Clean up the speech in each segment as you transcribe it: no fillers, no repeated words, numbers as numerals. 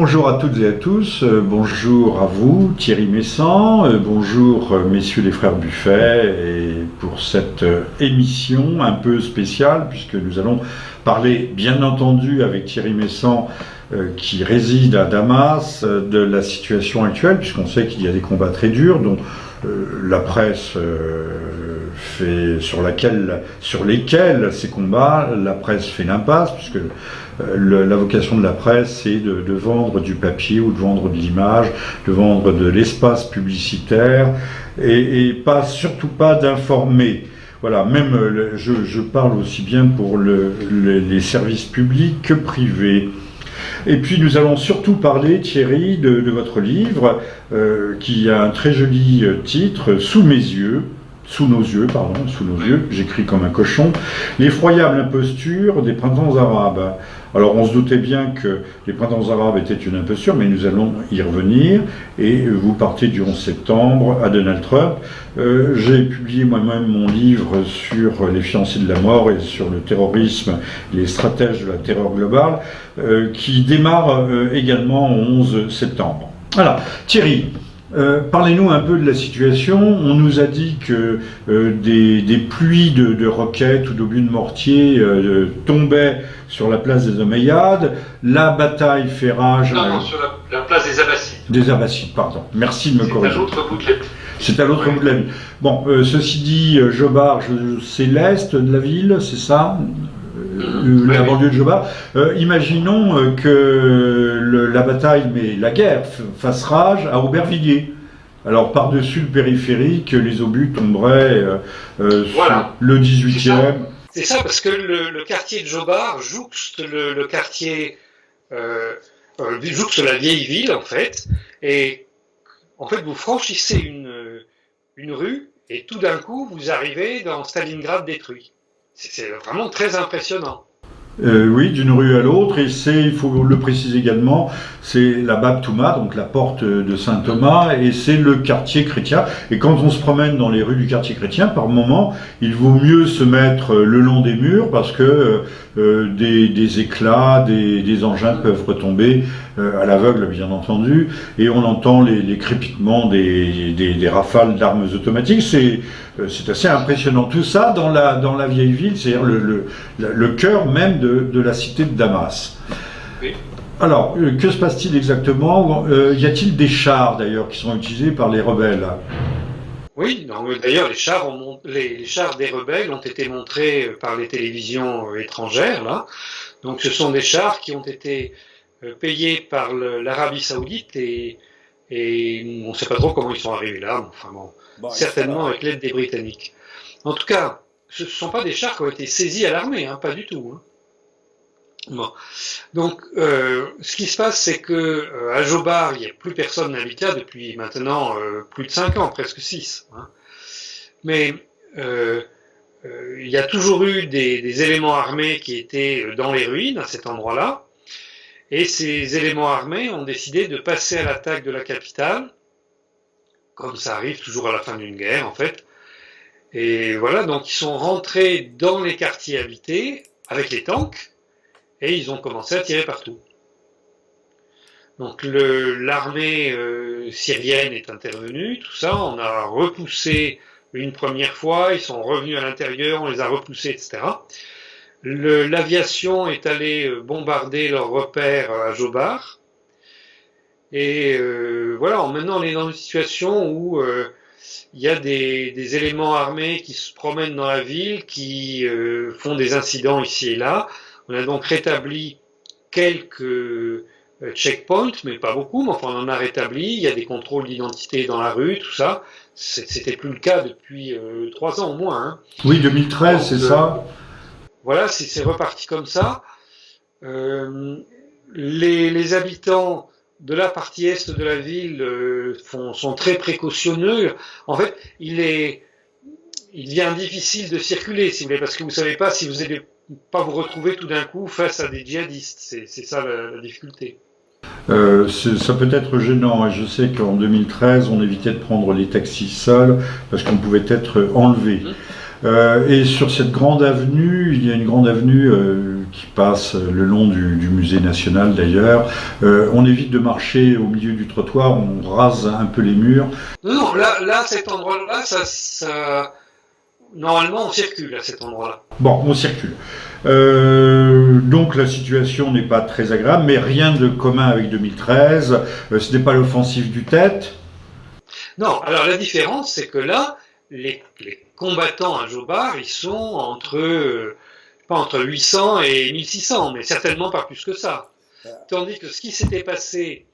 Bonjour à toutes et à tous, bonjour à vous Thierry Messant, bonjour messieurs les frères Buffet et pour cette émission un peu spéciale puisque nous allons parler bien entendu avec Thierry Messant qui réside à Damas de la situation actuelle puisqu'on sait qu'il y a des combats très durs dont la presse sur lesquels ces combats, la presse fait l'impasse puisque la vocation de la presse, c'est de vendre du papier ou de vendre de l'image, de vendre de l'espace publicitaire et surtout pas d'informer. Voilà, même je parle aussi bien pour les services publics que privés. Et puis nous allons surtout parler, Thierry, de votre livre qui a un très joli titre, Sous nos yeux, j'écris comme un cochon, l'effroyable imposture des printemps arabes. Alors on se doutait bien que les printemps arabes étaient une imposture, mais nous allons y revenir, et vous partez du 11 septembre à Donald Trump. J'ai publié moi-même mon livre sur les fiancés de la mort et sur le terrorisme, les stratèges de la terreur globale, qui démarre également au 11 septembre. Voilà, Thierry, parlez-nous un peu de la situation. On nous a dit que des pluies de roquettes ou d'obus de mortier tombaient sur la place des Omeyyades. La bataille fait rage. Non, sur la place des Abbassides. Des Abbassides, pardon. Merci de me corriger. C'est à l'autre bout de la ville. C'est à l'autre bout de la ville. Bon, ceci dit, Jobar, c'est l'est de la ville, c'est ça ? La banlieue de Jobar. Imaginons que la bataille, mais la guerre, fasse rage à Aubervilliers. Alors, par-dessus le périphérique, les obus tomberaient sur le 18e. C'est ça, parce que le quartier de Jobar jouxte le quartier, jouxte la vieille ville, en fait. Et, en fait, vous franchissez une rue, et tout d'un coup, vous arrivez dans Stalingrad détruit. C'est vraiment très impressionnant. Oui, d'une rue à l'autre, et il faut le préciser également, c'est la Bab Touma, donc la porte de Saint-Thomas, et c'est le quartier chrétien. Et quand on se promène dans les rues du quartier chrétien, par moment, il vaut mieux se mettre le long des murs parce que des éclats, des engins peuvent retomber à l'aveugle, bien entendu, et on entend les crépitements des rafales d'armes automatiques. C'est assez impressionnant. Tout ça dans la vieille ville, c'est-à-dire le cœur même de la cité de Damas. Oui. Alors, que se passe-t-il exactement ? Y a-t-il des chars, d'ailleurs, qui sont utilisés par les rebelles ? Oui, d'ailleurs, les chars des rebelles ont été montrés par les télévisions étrangères, là. Donc, ce sont des chars qui ont été payés par l'Arabie Saoudite et on ne sait pas trop comment ils sont arrivés là, mais enfin bon, certainement avec l'aide des Britanniques. En tout cas, ce ne sont pas des chars qui ont été saisis à l'armée, hein, pas du tout. Hein. Bon. Donc, ce qui se passe, c'est que à Jobar, il n'y a plus personne n'habite là depuis maintenant plus de 5 ans, presque 6. Hein. Mais il y a toujours eu des éléments armés qui étaient dans les ruines à cet endroit-là. Et ces éléments armés ont décidé de passer à l'attaque de la capitale, comme ça arrive toujours à la fin d'une guerre en fait. Et voilà, donc ils sont rentrés dans les quartiers habités avec les tanks et ils ont commencé à tirer partout. Donc l'armée syrienne est intervenue, tout ça, on a repoussé une première fois, ils sont revenus à l'intérieur, on les a repoussés, etc. L'aviation est allée bombarder leurs repères à Jobar. Et voilà, maintenant on est dans une situation où il y a des éléments armés qui se promènent dans la ville, qui font des incidents ici et là. On a donc rétabli quelques checkpoints, mais pas beaucoup, mais enfin on en a rétabli. Il y a des contrôles d'identité dans la rue, tout ça. C'était plus le cas depuis 3 ans au moins. Hein. Oui, 2013, donc, c'est ça. Voilà, c'est reparti comme ça. Les habitants de la partie est de la ville sont très précautionneux. En fait, il devient difficile de circuler, si vous voulez, parce que vous ne savez pas si vous allez pas vous retrouver tout d'un coup face à des djihadistes. C'est ça la difficulté. Ça peut être gênant, et je sais qu'en 2013, on évitait de prendre les taxis seuls parce qu'on pouvait être enlevé. Et sur cette grande avenue, il y a une grande avenue qui passe le long du musée national d'ailleurs. On évite de marcher au milieu du trottoir, on rase un peu les murs. Non, là, cet endroit-là, normalement, on circule à cet endroit-là. Bon, on circule. Donc la situation n'est pas très agréable, mais rien de commun avec 2013. Ce n'est pas l'offensive du Tet. Non, alors la différence, c'est que là, les combattants à Jobar, ils sont pas entre 800 et 1600, mais certainement pas plus que ça. Tandis que ce qui s'était passé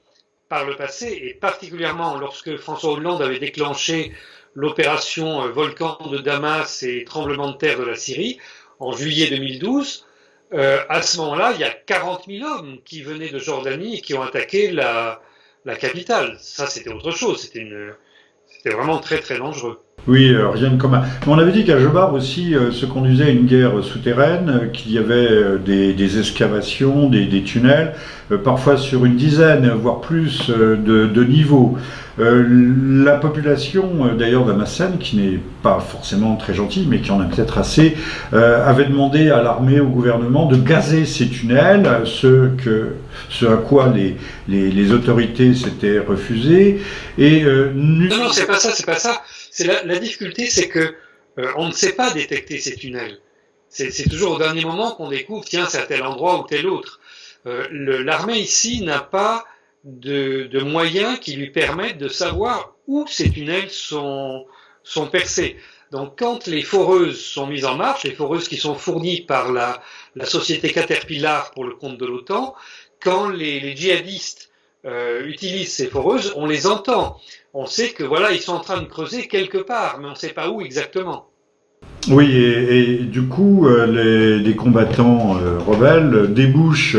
par le passé, et particulièrement lorsque François Hollande avait déclenché l'opération Volcan de Damas et tremblement de terre de la Syrie, en juillet 2012, à ce moment-là, il y a 40 000 hommes qui venaient de Jordanie et qui ont attaqué la capitale. Ça, c'était autre chose. C'était vraiment très, très dangereux. Oui, rien de commun. Mais on avait dit qu'à Jobar aussi se conduisait une guerre souterraine, qu'il y avait des excavations, des tunnels, parfois sur une dizaine, voire plus de niveaux. La population, d'ailleurs d'Amassen, qui n'est pas forcément très gentille, mais qui en a peut-être assez, avait demandé à l'armée, au gouvernement, de gazer ces tunnels, ce à quoi les autorités s'étaient refusées. Et, non, c'est pas ça, c'est pas ça. La difficulté, c'est que on ne sait pas détecter ces tunnels. C'est toujours au dernier moment qu'on découvre, tiens, c'est à tel endroit ou tel autre. L'armée ici n'a pas de moyens qui lui permettent de savoir où ces tunnels sont percés. Donc quand les foreuses sont mises en marche, les foreuses qui sont fournies par la société Caterpillar pour le compte de l'OTAN, quand les djihadistes utilisent ces foreuses, on les entend. On sait que voilà, ils sont en train de creuser quelque part, mais on ne sait pas où exactement. Oui, et du coup, les combattants rebelles débouchent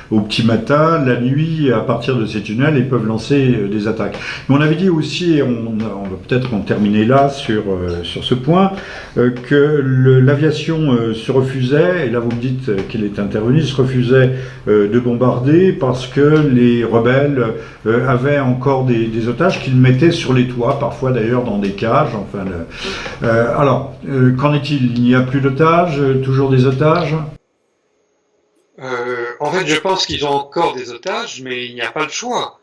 au petit matin, la nuit, à partir de ces tunnels, et peuvent lancer des attaques. Mais on avait dit aussi, et on va peut-être en terminer là sur ce point, que l'aviation se refusait, et là vous me dites qu'elle est intervenue, se refusait de bombarder parce que les rebelles avaient encore des otages qu'ils mettaient sur les toits, parfois d'ailleurs dans des cages. Enfin, alors, qu'en est-il? Il n'y a plus d'otages, toujours des otages? En fait, je pense qu'ils ont encore des otages, mais il n'y a pas le choix.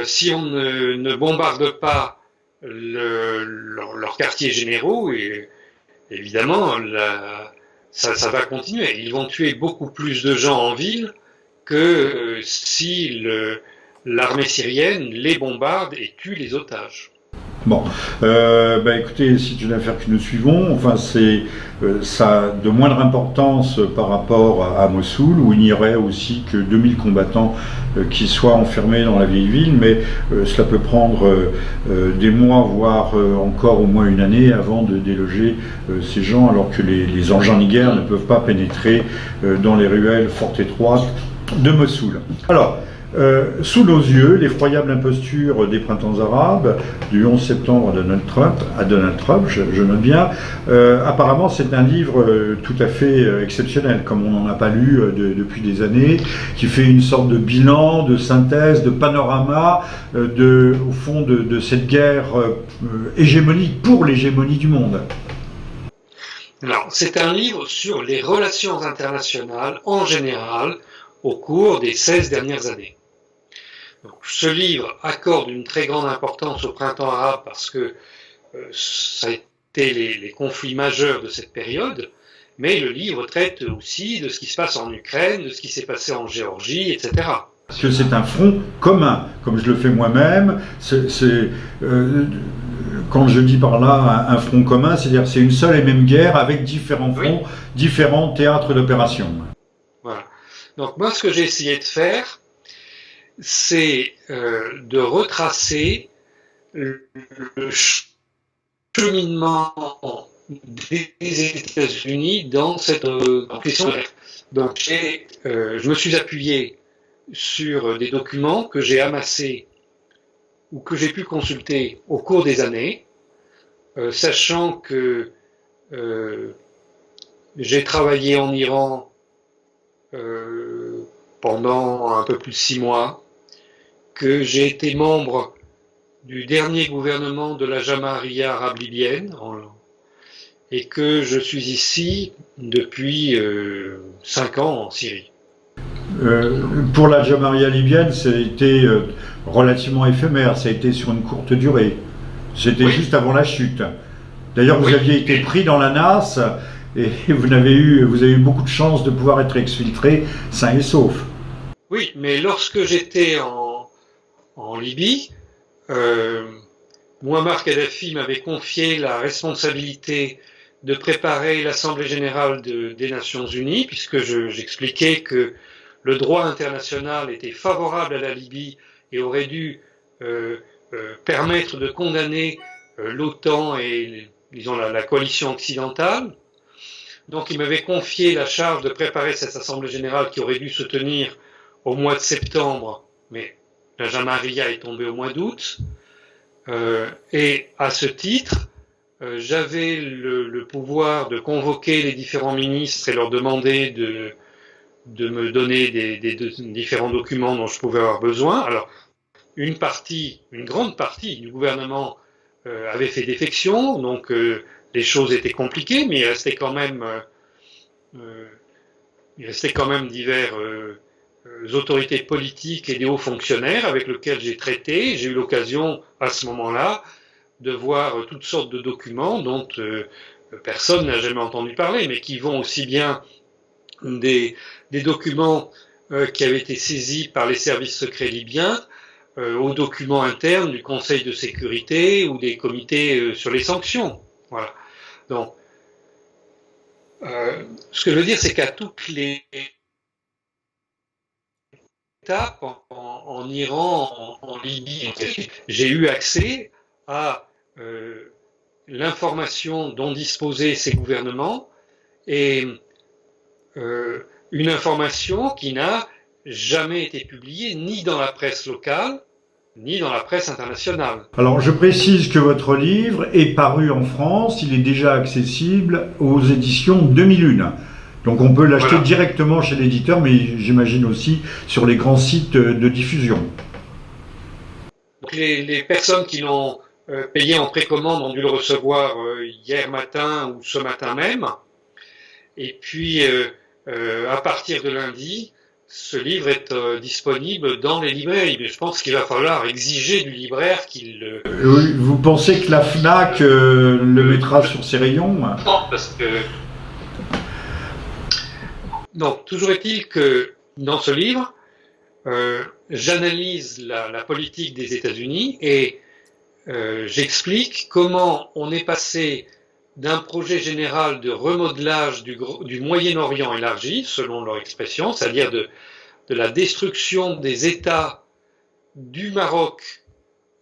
Si on ne bombarde pas leurs quartiers généraux, et évidemment, ça va continuer. Ils vont tuer beaucoup plus de gens en ville que si l'armée syrienne les bombarde et tue les otages. Bon, écoutez, c'est une affaire que nous suivons. Enfin, ça a de moindre importance par rapport à Mossoul, où il n'y aurait aussi que 2000 combattants qui soient enfermés dans la vieille ville, mais cela peut prendre des mois, voire encore au moins une année avant de déloger ces gens, alors que les engins de guerre ne peuvent pas pénétrer dans les ruelles fort étroites de Mossoul. Alors, sous nos yeux, l'effroyable imposture des printemps arabes du 11 septembre à Donald Trump, je note bien. Apparemment, c'est un livre tout à fait exceptionnel, comme on n'en a pas lu depuis des années, qui fait une sorte de bilan, de synthèse, de panorama, au fond, de cette guerre hégémonique pour l'hégémonie du monde. Alors, c'est un livre sur les relations internationales en général au cours des 16 dernières années. Donc, ce livre accorde une très grande importance au printemps arabe parce que ça a été les conflits majeurs de cette période, mais le livre traite aussi de ce qui se passe en Ukraine, de ce qui s'est passé en Géorgie, etc. Parce que c'est un front commun, comme je le fais moi-même. Quand je dis par là un front commun, c'est-à-dire que c'est une seule et même guerre avec différents fronts, différents théâtres d'opération. Voilà. Donc moi, ce que j'ai essayé de faire, c'est de retracer le cheminement des États-Unis dans cette question. Donc je me suis appuyé sur des documents que j'ai amassés ou que j'ai pu consulter au cours des années, sachant que j'ai travaillé en Iran pendant un peu plus de 6 mois, que j'ai été membre du dernier gouvernement de la Jamaïa arabe libyenne, et que je suis ici depuis 5 ans en Syrie. Pour la Jamaria libyenne, ça a été relativement éphémère, ça a été sur une courte durée. C'était Oui, juste avant la chute. D'ailleurs, vous oui, aviez été pris dans la nasse et vous avez eu beaucoup de chance de pouvoir être exfiltré sain et sauf. oui, mais lorsque j'étais en Libye, euh, Muammar Kadhafi m'avait confié la responsabilité de préparer l'Assemblée générale des Nations unies, puisque j'expliquais que le droit international était favorable à la Libye et aurait dû euh, permettre de condamner l'OTAN et, disons, la coalition occidentale. Donc il m'avait confié la charge de préparer cette Assemblée générale qui aurait dû se tenir au mois de septembre, mais la Jamaria est tombée au mois d'août. Et à ce titre, j'avais le pouvoir de convoquer les différents ministres et leur demander de me donner des différents documents dont je pouvais avoir besoin. Alors, une grande partie du gouvernement avait fait défection, donc les choses étaient compliquées, mais euh, il restait quand même divers autorités politiques et des hauts fonctionnaires avec lesquels j'ai traité. J'ai eu l'occasion à ce moment-là de voir toutes sortes de documents dont personne n'a jamais entendu parler, mais qui vont aussi bien des documents qui avaient été saisis par les services secrets libyens aux documents internes du Conseil de sécurité ou des comités sur les sanctions. Voilà. Donc, ce que je veux dire, c'est qu'à toutes les étapes, en Iran, en Libye, j'ai eu accès à l'information dont disposaient ces gouvernements et une information qui n'a jamais été publiée ni dans la presse locale ni dans la presse internationale. Alors, je précise que votre livre est paru en France, il est déjà accessible aux éditions 2001. Donc on peut l'acheter Voilà. directement chez l'éditeur, mais j'imagine aussi sur les grands sites de diffusion. Donc les personnes qui l'ont payé en précommande ont dû le recevoir hier matin ou ce matin même. Et puis, à partir de lundi, ce livre est disponible dans les librairies. Mais je pense qu'il va falloir exiger du libraire qu'il Vous pensez que la FNAC le mettra sur ses rayons? parce que donc toujours est-il que dans ce livre, j'analyse la politique des États-Unis et j'explique comment on est passé d'un projet général de remodelage du Moyen-Orient élargi, selon leur expression, c'est-à-dire de la destruction des États du Maroc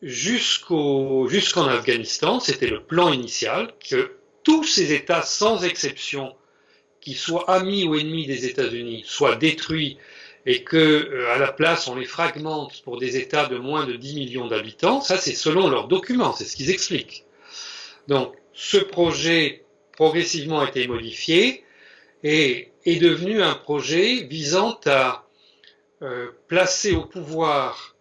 jusqu'en Afghanistan, c'était le plan initial, que tous ces États, sans exception, qui soient amis ou ennemis des États-Unis, soient détruits et que à la place on les fragmente pour des États de moins de 10 millions d'habitants, ça c'est selon leurs documents, c'est ce qu'ils expliquent. Donc ce projet progressivement a été modifié et est devenu un projet visant à placer au pouvoir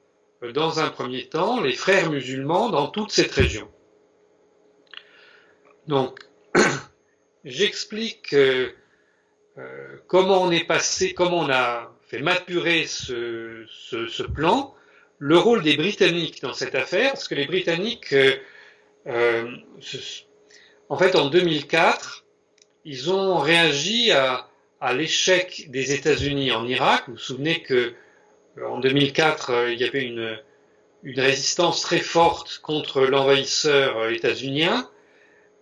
dans un premier temps les frères musulmans dans toute cette région. Donc j'explique comment on est passé, comment on a fait maturer ce plan, le rôle des Britanniques dans cette affaire, parce que les Britanniques, en fait, en 2004, ils ont réagi à l'échec des États-Unis en Irak. Vous vous souvenez que en 2004, il y avait une résistance très forte contre l'envahisseur états-unien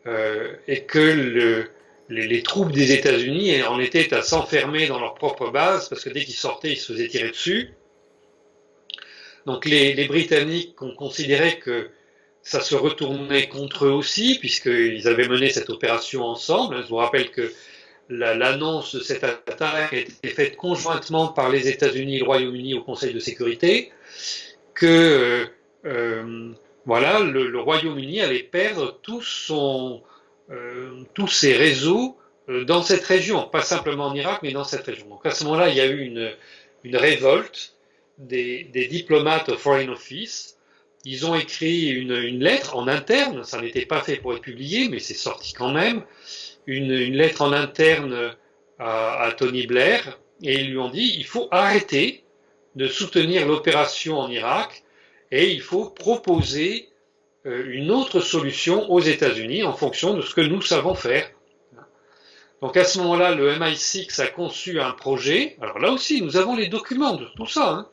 et que les troupes des États-Unis en étaient à s'enfermer dans leur propre base parce que dès qu'ils sortaient, ils se faisaient tirer dessus. Donc les Britanniques ont considéré que ça se retournait contre eux aussi, puisqu'ils avaient mené cette opération ensemble. Je vous rappelle que l'annonce de cette attaque a été faite conjointement par les États-Unis et le Royaume-Uni au Conseil de sécurité, que voilà, le Royaume-Uni allait perdre tous ses réseaux dans cette région, pas simplement en Irak, mais dans cette région. Donc à ce moment-là, il y a eu une révolte des diplomates au Foreign Office. ils ont écrit une lettre en interne, ça n'était pas fait pour être publié, mais c'est sorti quand même, une lettre en interne à Tony Blair, et ils lui ont dit il faut arrêter de soutenir l'opération en Irak et il faut proposer une autre solution aux États-Unis en fonction de ce que nous savons faire. Donc à ce moment-là, le MI6 a conçu un projet. Alors là aussi, nous avons les documents de tout ça. Hein.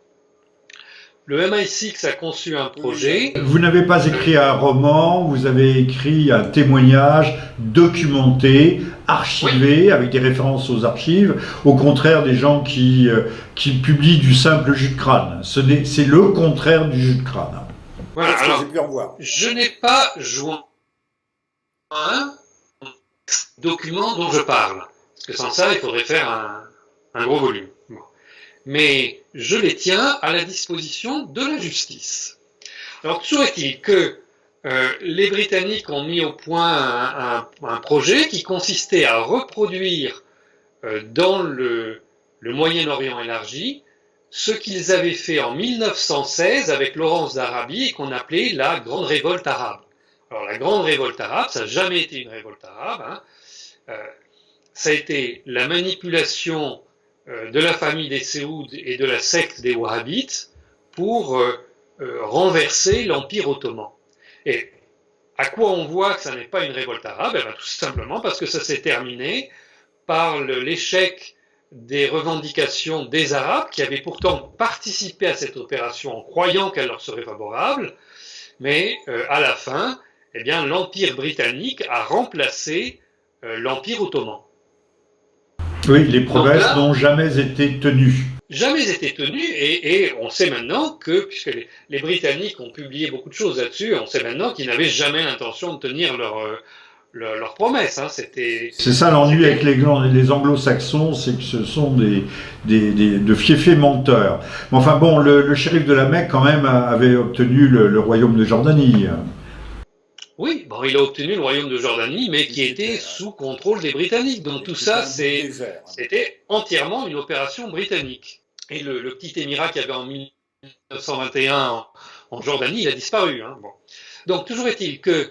Le MI6 a conçu un projet. Vous n'avez pas écrit un roman, vous avez écrit un témoignage documenté, archivé, avec des références aux archives, au contraire des gens qui publient du simple jus de crâne. C'est le contraire du jus de crâne. Voilà, alors, je n'ai pas joint un document dont je parle, parce que sans ça, il faudrait faire un gros volume. Bon. Mais je les tiens à la disposition de la justice. Alors, toujours est-il que les Britanniques ont mis au point un projet qui consistait à reproduire dans le Moyen-Orient élargi ce qu'ils avaient fait en 1916 avec Laurence d'Arabie et qu'on appelait la Grande Révolte arabe. Alors la Grande Révolte arabe, ça n'a jamais été une révolte arabe, hein. Ça a été la manipulation de la famille des Séouds et de la secte des Wahhabites pour renverser l'Empire ottoman. Et à quoi on voit que ça n'est pas une révolte arabe? Eh bien, tout simplement parce que ça s'est terminé par l'échec des revendications des Arabes qui avaient pourtant participé à cette opération en croyant qu'elle leur serait favorable, mais à la fin, eh bien, l'Empire britannique a remplacé l'Empire ottoman. Oui, les promesses n'ont jamais été tenues. Jamais été tenues, et on sait maintenant que, puisque les Britanniques ont publié beaucoup de choses là-dessus, on sait maintenant qu'ils n'avaient jamais l'intention de tenir leurs promesses. Hein. C'est ça l'ennui avec les anglo-saxons, c'est que ce sont de fiefés menteurs. Mais enfin bon, le shérif de la Mecque quand même avait obtenu le royaume de Jordanie. Oui, bon, il a obtenu le royaume de Jordanie, mais qui était sous contrôle des Britanniques. Donc tout ça, c'était entièrement une opération britannique. Et le petit émirat qu'il y avait en 1921 en Jordanie, il a disparu. Hein. Bon. Donc toujours est-il que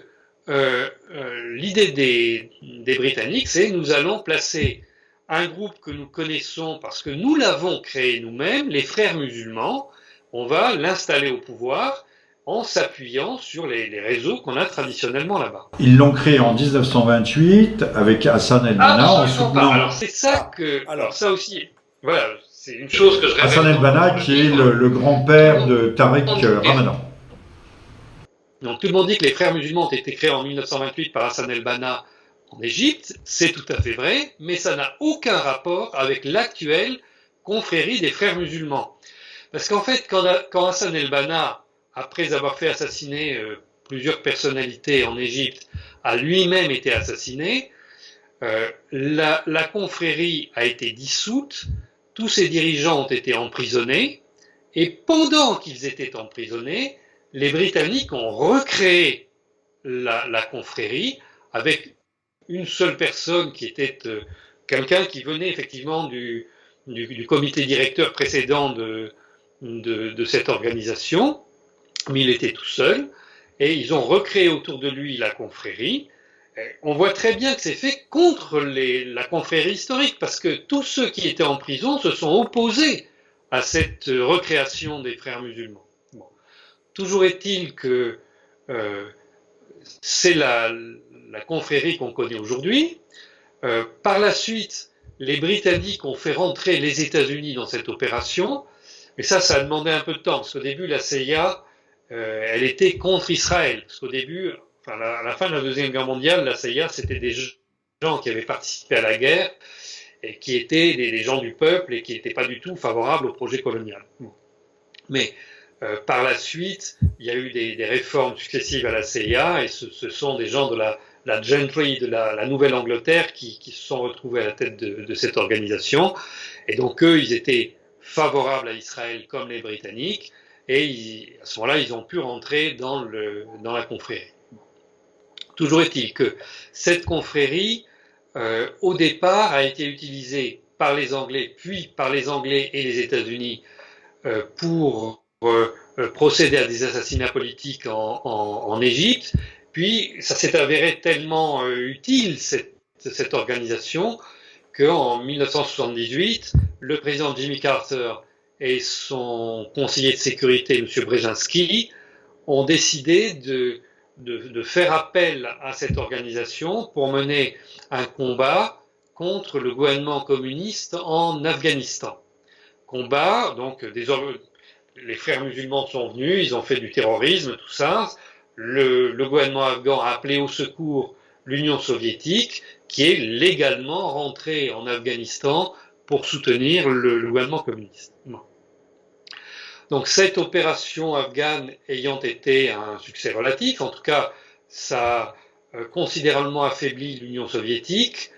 l'idée des Britanniques, c'est nous allons placer un groupe que nous connaissons parce que nous l'avons créé nous-mêmes, les frères musulmans, on va l'installer au pouvoir en s'appuyant sur les réseaux qu'on a traditionnellement là-bas. Ils l'ont créé en 1928 avec Hassan el-Banna en soutenant... Alors c'est ça que... Alors ça aussi, voilà, c'est une chose que je répète. Hassan el-Banna qui est le grand-père de Tariq Ramadan. Donc tout le monde dit que les frères musulmans ont été créés en 1928 par Hassan el-Banna en Égypte, c'est tout à fait vrai, mais ça n'a aucun rapport avec l'actuelle confrérie des frères musulmans. Parce qu'en fait, quand Hassan el-Banna, après avoir fait assassiner plusieurs personnalités en Égypte, a lui-même été assassiné, la confrérie a été dissoute, tous ses dirigeants ont été emprisonnés, et pendant qu'ils étaient emprisonnés, les Britanniques ont recréé la confrérie avec une seule personne qui était quelqu'un qui venait effectivement du comité directeur précédent de cette organisation, mais il était tout seul, et ils ont recréé autour de lui la confrérie. On voit très bien que c'est fait contre la confrérie historique, parce que tous ceux qui étaient en prison se sont opposés à cette recréation des frères musulmans. Bon. Toujours est-il que c'est la confrérie qu'on connaît aujourd'hui. Par la suite, les Britanniques ont fait rentrer les États-Unis dans cette opération, mais ça a demandé un peu de temps, parce qu'au début, la CIA, elle était contre Israël, parce qu'au début, enfin, à la fin de la Deuxième Guerre mondiale, la CIA, c'était des gens qui avaient participé à la guerre, et qui étaient des gens du peuple, et qui n'étaient pas du tout favorables au projet colonial. Mais par la suite, il y a eu des réformes successives à la CIA, et ce sont des gens de la gentry de la Nouvelle-Angleterre qui se sont retrouvés à la tête de cette organisation. Et donc eux, ils étaient favorables à Israël comme les Britanniques, et à ce moment-là, ils ont pu rentrer dans la confrérie. Toujours est-il que cette confrérie, au départ, a été utilisée par les Anglais, puis par les Anglais et les États-Unis pour procéder à des assassinats politiques en Égypte. Puis ça s'est avéré tellement utile, cette organisation, qu'en 1978, le président Jimmy Carter et son conseiller de sécurité, M. Brzezinski, ont décidé de faire appel à cette organisation pour mener un combat contre le gouvernement communiste en Afghanistan. Combat, donc les frères musulmans sont venus, ils ont fait du terrorisme, tout ça. Le gouvernement afghan a appelé au secours l'Union soviétique, qui est légalement rentrée en Afghanistan pour soutenir le gouvernement communiste. Donc cette opération afghane ayant été un succès relatif, en tout cas ça a considérablement affaibli l'Union soviétique,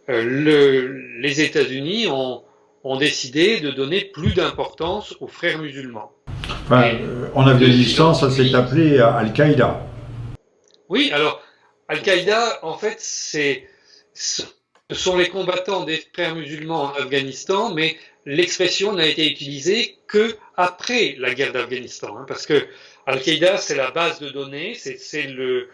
les États-Unis ont décidé de donner plus d'importance aux frères musulmans. Enfin, en Afghanistan, ça s'est appelé Al-Qaïda. Oui, alors Al-Qaïda, en fait, ce sont les combattants des frères musulmans en Afghanistan, mais l'expression n'a été utilisée que après la guerre d'Afghanistan, hein, parce que Al-Qaïda, c'est la base de données, c'est le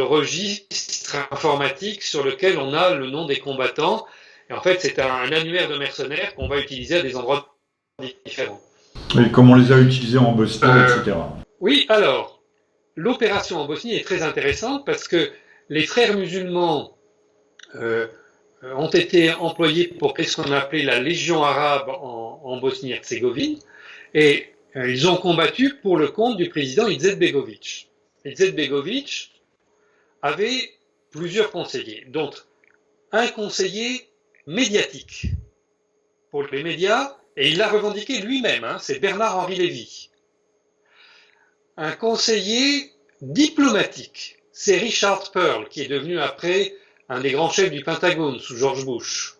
registre informatique sur lequel on a le nom des combattants. Et en fait, c'est un annuaire de mercenaires qu'on va utiliser à des endroits différents. Et comme on les a utilisés en Bosnie, etc. Oui, alors, l'opération en Bosnie est très intéressante parce que les frères musulmans ont été employés pour ce qu'on appelait la Légion arabe en Bosnie-Herzégovine, et ils ont combattu pour le compte du président Izetbegović. Izetbegović avait plusieurs conseillers, dont un conseiller médiatique pour les médias, et il l'a revendiqué lui-même, hein, c'est Bernard-Henri Lévy. Un conseiller diplomatique, c'est Richard Perle, qui est devenu après un des grands chefs du Pentagone sous George Bush.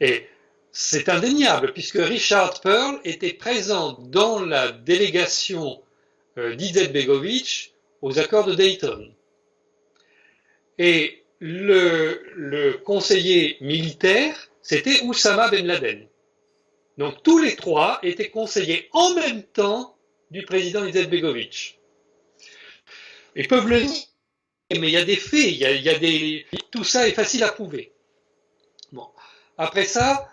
Et c'est indéniable, puisque Richard Perle était présent dans la délégation d'Izetbegović aux accords de Dayton. Et le conseiller militaire, c'était Oussama Ben Laden. Donc tous les trois étaient conseillers en même temps du président Izetbegović. Ils peuvent le dire, mais il y a des faits, il y a tout ça est facile à prouver. Bon. Après ça,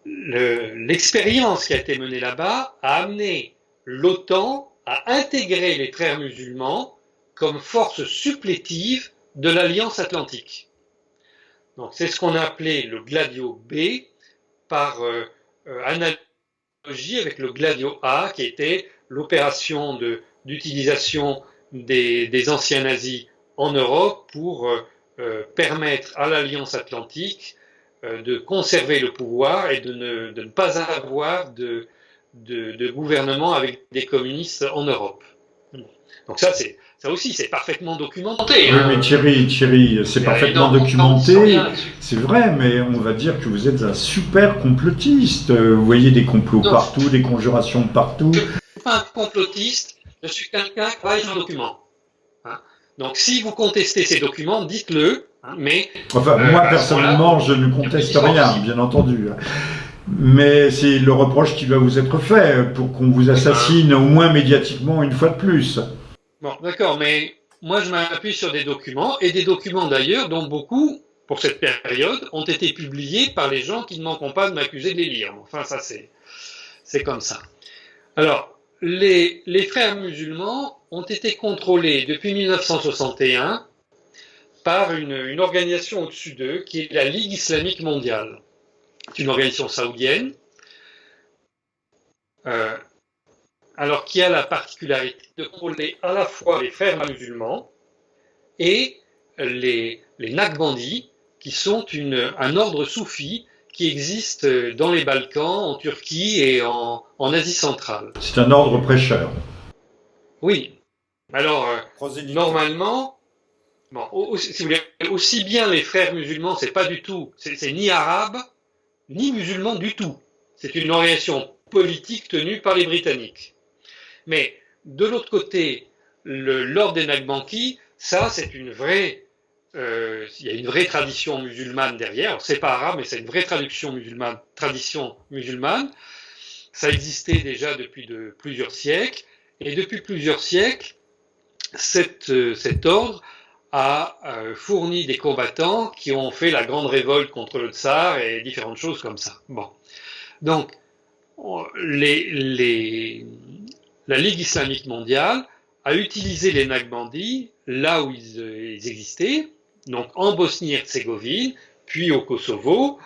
l'expérience qui a été menée là-bas a amené l'OTAN à intégrer les frères musulmans comme force supplétive de l'Alliance Atlantique. Donc c'est ce qu'on a appelé le Gladio B par analogie avec le Gladio A qui était l'opération d'utilisation des anciens nazis en Europe pour permettre à l'Alliance Atlantique de conserver le pouvoir et de ne pas avoir de gouvernement avec des communistes en Europe. Donc ça aussi, c'est parfaitement documenté. Oui, mais Thierry, c'est parfaitement documenté. C'est vrai, mais on va dire que vous êtes un super complotiste. Vous voyez des complots partout, des conjurations partout. Je ne suis pas un complotiste, je suis quelqu'un qui travaille sur un document. Hein. Donc si vous contestez ces documents, dites-le. Hein, mais enfin, moi, personnellement, voilà, je ne conteste rien, bien entendu. Mais c'est le reproche qui va vous être fait pour qu'on vous assassine au moins médiatiquement une fois de plus. Bon, d'accord, mais moi je m'appuie sur des documents, et des documents d'ailleurs dont beaucoup, pour cette période, ont été publiés par les gens qui ne manqueront pas de m'accuser de les lire. Enfin, ça c'est comme ça. Alors, les frères musulmans ont été contrôlés depuis 1961 par une organisation au-dessus d'eux, qui est la Ligue islamique mondiale. C'est une organisation saoudienne, alors qui a la particularité de contrôler à la fois les frères musulmans et les Naqshbandis, qui sont un ordre soufi qui existe dans les Balkans, en Turquie et en Asie centrale. C'est un ordre prêcheur. Oui. Alors, normalement, si vous voulez, aussi bien les frères musulmans, c'est pas du tout, c'est ni arabe, ni musulman du tout. C'est une organisation politique tenue par les Britanniques. Mais de l'autre côté, l'ordre des Naqshbandis, ça c'est une vraie, il y a une vraie tradition musulmane derrière. C'est pas arabe, mais c'est une vraie tradition musulmane. ça existait déjà depuis plusieurs siècles, et depuis plusieurs siècles, cet ordre a fourni des combattants qui ont fait la grande révolte contre le tsar et différentes choses comme ça. Bon. Donc, la Ligue islamique mondiale a utilisé les Naqshbandis là où ils existaient, donc en Bosnie-Herzégovine, puis au Kosovo,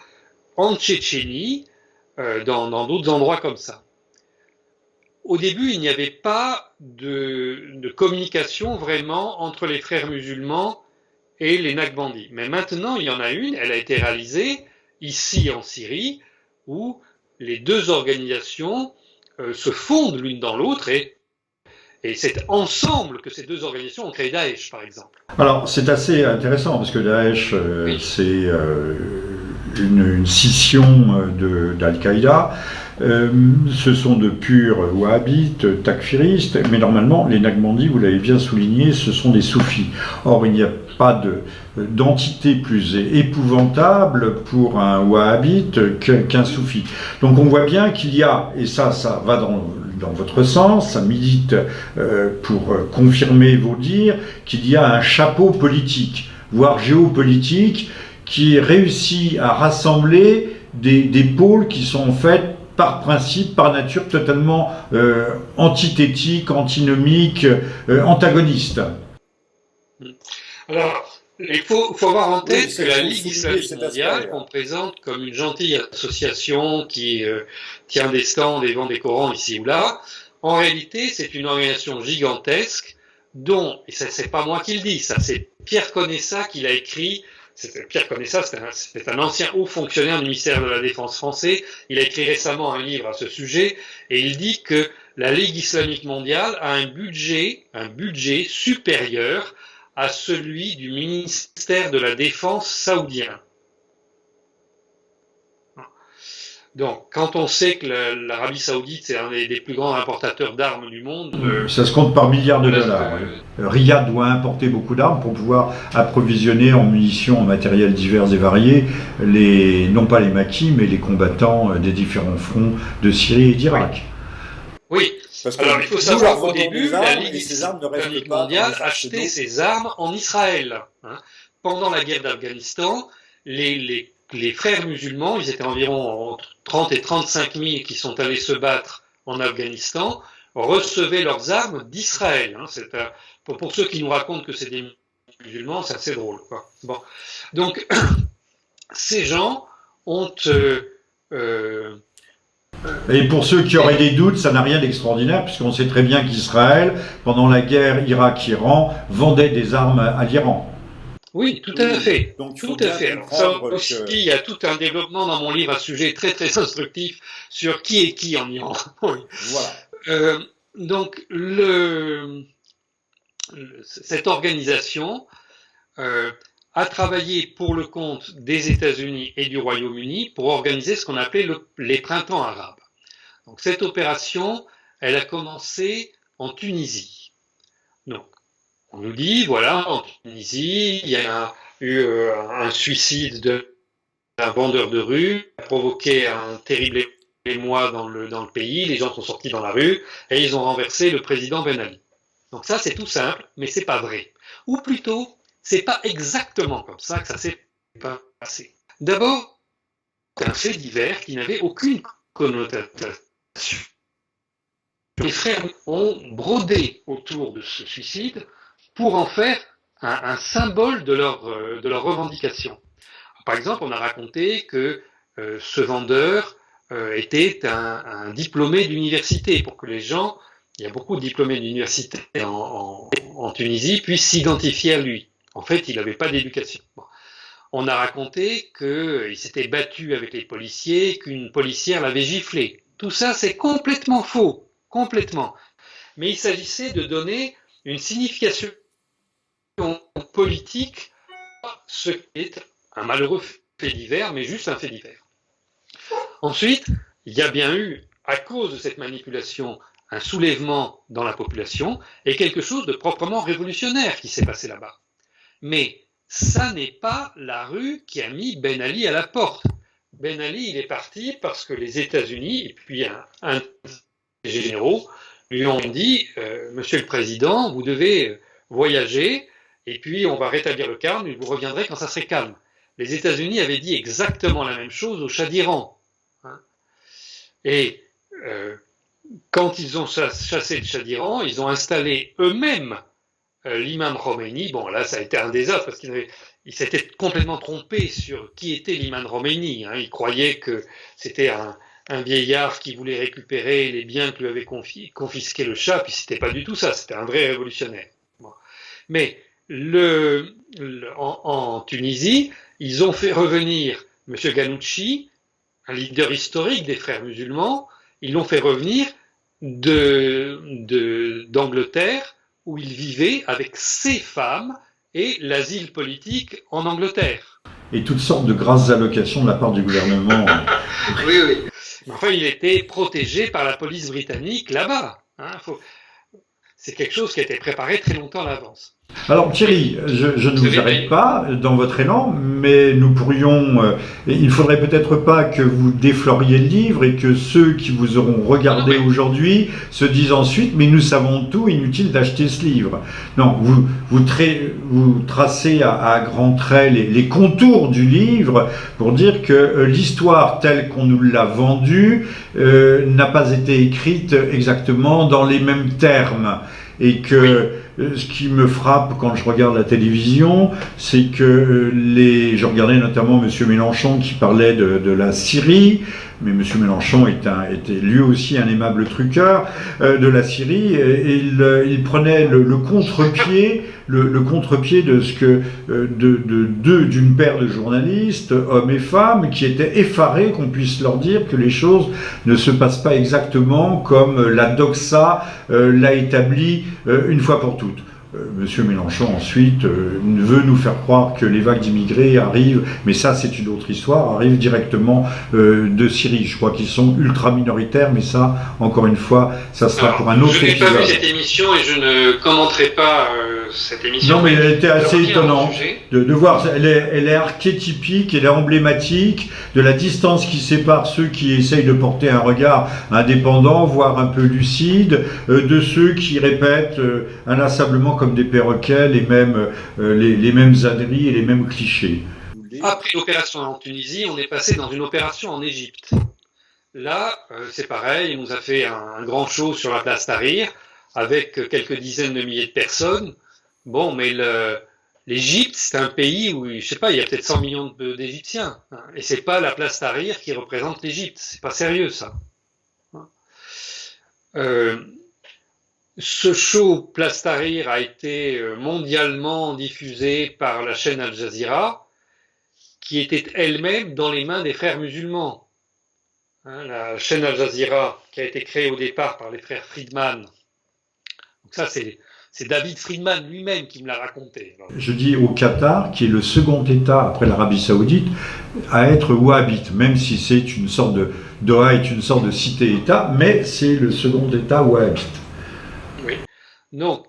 en Tchétchénie, dans d'autres endroits comme ça. Au début, il n'y avait pas de communication vraiment entre les frères musulmans et les Naqshbandis. Mais maintenant, il y en a une, elle a été réalisée ici en Syrie, où les deux organisations se fondent l'une dans l'autre et c'est ensemble que ces deux organisations ont créé Daesh, par exemple. Alors, c'est assez intéressant parce que Daesh, oui, c'est une scission d'Al-Qaïda. Ce sont de purs wahhabites, takfiristes, mais normalement, les Naqshbandis, vous l'avez bien souligné, ce sont des soufis. Or, il n'y a pas d'entité plus épouvantable pour un wahhabite qu'un soufi. Donc, on voit bien qu'il y a, et ça va dans votre sens, ça milite pour confirmer vos dires, qu'il y a un chapeau politique, voire géopolitique, qui réussit à rassembler des pôles qui sont en fait par principe, par nature, totalement antithétiques, antinomiques, antagonistes. Alors, il faut avoir en tête que la Ligue islamique mondiale, qu'on présente comme une gentille association qui tient des stands et vend des Corans ici ou là, en réalité, c'est une organisation gigantesque dont, et ça c'est pas moi qui le dis, ça c'est Pierre Conessa qui l'a écrit. Pierre Conessa, c'est un ancien haut fonctionnaire du ministère de la Défense français. Il a écrit récemment un livre à ce sujet et il dit que la Ligue islamique mondiale a un budget supérieur à celui du ministère de la Défense saoudien. Donc, quand on sait que l'Arabie Saoudite, c'est un des plus grands importateurs d'armes du monde... ça se compte par milliards de dollars. Riyad doit importer beaucoup d'armes pour pouvoir approvisionner en munitions, en matériel divers et variés, non pas les maquis, mais les combattants des différents fronts de Syrie et d'Irak. Oui. Alors, il faut savoir qu'au début, la Ligue islamique mondiale achetait ses armes en Israël. Pendant la guerre d'Afghanistan, les frères musulmans, ils étaient environ entre 30 et 35 000 qui sont allés se battre en Afghanistan, recevaient leurs armes d'Israël. Pour ceux qui nous racontent que c'est des musulmans, c'est assez drôle, quoi. Bon. Donc, ces gens ont... Et pour ceux qui auraient des doutes, ça n'a rien d'extraordinaire, puisqu'on sait très bien qu'Israël, pendant la guerre Irak-Iran, vendait des armes à l'Iran. Oui, tout à fait. Donc, tout à fait. Alors, ça aussi, il y a tout un développement dans mon livre à ce sujet très très instructif sur qui est qui en Iran. Oui. Voilà. Donc, cette organisation a travaillé pour le compte des États-Unis et du Royaume-Uni pour organiser ce qu'on appelait les printemps arabes. Donc, cette opération, elle a commencé en Tunisie. Donc, on nous dit, voilà, en Tunisie, il y a eu un suicide d'un vendeur de rue, qui a provoqué un terrible émoi dans le pays, les gens sont sortis dans la rue, et ils ont renversé le président Ben Ali. Donc ça, c'est tout simple, mais c'est pas vrai. Ou plutôt, c'est pas exactement comme ça que ça s'est passé. D'abord, c'est un fait divers qui n'avait aucune connotation. Les frères ont brodé autour de ce suicide pour en faire un symbole de leur revendication. Par exemple, on a raconté que ce vendeur était un diplômé d'université, pour que les gens, il y a beaucoup de diplômés d'université en Tunisie, puissent s'identifier à lui. En fait, il n'avait pas d'éducation. Bon. On a raconté qu'il s'était battu avec les policiers, qu'une policière l'avait giflé. Tout ça, c'est complètement faux, complètement. Mais il s'agissait de donner une signification politique, ce qui est un malheureux fait divers, mais juste un fait divers. Ensuite, il y a bien eu, à cause de cette manipulation, un soulèvement dans la population et quelque chose de proprement révolutionnaire qui s'est passé là-bas. Mais ça n'est pas la rue qui a mis Ben Ali à la porte. Ben Ali, il est parti parce que les États-Unis, et puis un des généraux, lui ont dit Monsieur le Président, vous devez voyager, et puis on va rétablir le calme, et vous reviendrez quand ça serait calme. Les États-Unis avaient dit exactement la même chose au Shah d'Iran. Hein. Et quand ils ont chassé le Shah d'Iran, ils ont installé eux-mêmes l'imam Khomeini. Bon, là, ça a été un désastre parce qu'il s'était complètement trompé sur qui était l'imam Khomeini. Hein. Il croyait que c'était un vieillard qui voulait récupérer les biens que lui avait confisqué le Shah, puis c'était pas du tout ça, c'était un vrai révolutionnaire. Bon. Mais en Tunisie, ils ont fait revenir M. Ghannouchi, un leader historique des frères musulmans, ils l'ont fait revenir d'Angleterre, où il vivait avec ses femmes et l'asile politique en Angleterre. Et toutes sortes de grasses allocations de la part du gouvernement. Oui, oui. Enfin, il était protégé par la police britannique là-bas. Hein, c'est quelque chose qui a été préparé très longtemps à l'avance. Alors Thierry, je ne vous arrête pas dans votre élan, mais nous pourrions, il ne faudrait peut-être pas que vous défloriez le livre et que ceux qui vous auront regardé aujourd'hui se disent ensuite, mais nous savons tout, inutile d'acheter ce livre. Non, vous tracez à grands traits les contours du livre pour dire que l'histoire telle qu'on nous l'a vendue n'a pas été écrite exactement dans les mêmes termes. Et que ce qui me frappe quand je regarde la télévision, c'est que je regardais notamment M. Mélenchon qui parlait de la Syrie, mais M. Mélenchon était lui aussi un aimable truqueur de la Syrie, et il prenait le contre-pied, le contre-pied de ce que d'une paire de journalistes, hommes et femmes, qui étaient effarés qu'on puisse leur dire que les choses ne se passent pas exactement comme la doxa l'a établi une fois pour toutes. Monsieur Mélenchon ensuite veut nous faire croire que les vagues d'immigrés arrivent, mais ça c'est une autre histoire, arrivent directement de Syrie. Je crois qu'ils sont ultra minoritaires, mais ça, encore une fois, ça sera pour un autre épisode. Je n'ai pas vu cette émission et je ne commenterai pas cette émission. Non, mais elle était assez étonnante de voir. Elle est archétypique, elle est emblématique de la distance qui sépare ceux qui essayent de porter un regard indépendant, voire un peu lucide, de ceux qui répètent inlassablement comme des perroquets les mêmes âneries et les mêmes clichés. Après l'opération en Tunisie, on est passé dans une opération en Égypte. Là, c'est pareil, il nous a fait un grand show sur la place Tahrir avec quelques dizaines de milliers de personnes. Bon, mais l'Égypte, c'est un pays où, je sais pas, il y a peut-être 100 millions d'Égyptiens. Hein, et c'est pas la place Tahrir qui représente l'Égypte. C'est pas sérieux, ça. Ce show Place Tahrir a été mondialement diffusé par la chaîne Al Jazeera, qui était elle-même dans les mains des frères musulmans. Hein, la chaîne Al Jazeera, qui a été créée au départ par les frères Friedman. Donc ça, c'est David Friedman lui-même qui me l'a raconté. Je dis au Qatar, qui est le second État après l'Arabie Saoudite, à être wahhabite, même si c'est une sorte Doha est une sorte de cité-État, mais c'est le second État wahhabite. Oui. Donc,